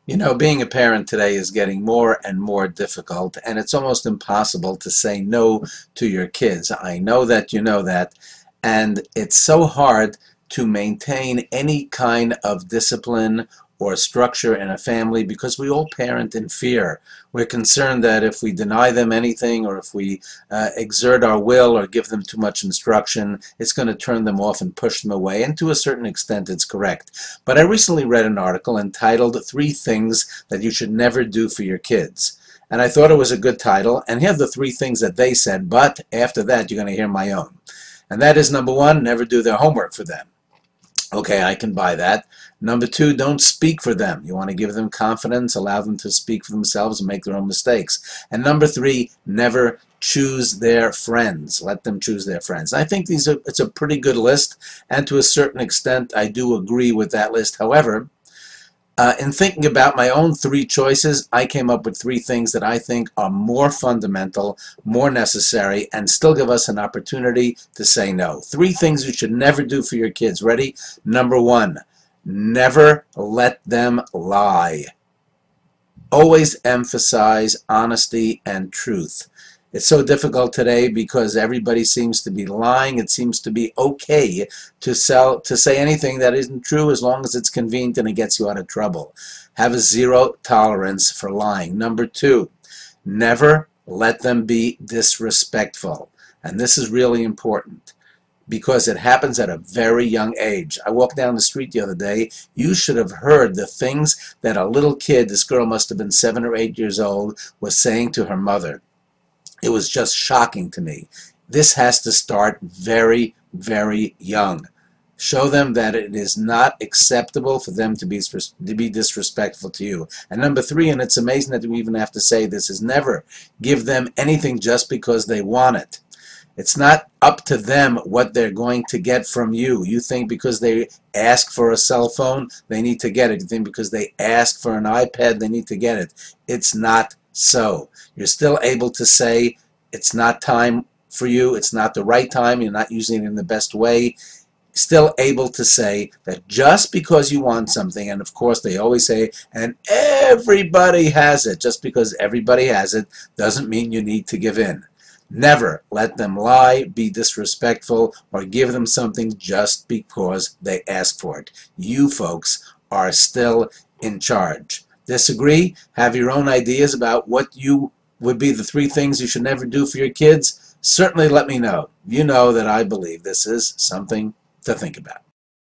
You know, being a parent today is getting more and more difficult, and it's almost impossible to say no to your kids. I know that you know that, and it's so hard to maintain any kind of discipline or structure in a family because we all parent in fear. We're concerned that if we deny them anything or if we exert our will or give them too much instruction, it's going to turn them off and push them away, and to a certain extent it's correct. But I recently read an article entitled Three Things That You Should Never Do for Your Kids. And I thought it was a good title, and here are the three things that they said, but after that you're going to hear my own. And that is, number one, never do their homework for them. Okay, I can buy that. Number two, don't speak for them. You want to give them confidence, allow them to speak for themselves and make their own mistakes. And number three, never choose their friends. Let them choose their friends. I think it's a pretty good list, and to a certain extent, I do agree with that list. However, in thinking about my own three choices, I came up with three things that I think are more fundamental, more necessary, and still give us an opportunity to say no. Three things you should never do for your kids. Ready? Number one, never let them lie. Always emphasize honesty and truth. It's so difficult today because everybody seems to be lying. It seems to be okay to say anything that isn't true as long as it's convenient and it gets you out of trouble. Have a zero tolerance for lying. Number two, never let them be disrespectful. And this is really important because it happens at a very young age. I walked down the street the other day. You should have heard the things that a little kid, this girl must have been 7 or 8 years old, was saying to her mother. It was just shocking to me. This has to start very, very young. Show them that it is not acceptable for them to be disrespectful to you. And number three, and it's amazing that we even have to say this, is never give them anything just because they want it. It's not up to them what they're going to get from you. You think because they ask for a cell phone, they need to get it. You think because they ask for an iPad, they need to get it. It's not so. You're still able to say it's not time for you, it's not the right time, you're not using it in the best way. Still able to say that just because you want something, and of course they always say, and everybody has it, just because everybody has it doesn't mean you need to give in. Never let them lie, be disrespectful, or give them something just because they ask for it. You folks are still in charge. Disagree? Have your own ideas about what you would be the three things you should never do for your kids? Certainly let me know. You know that I believe this is something to think about.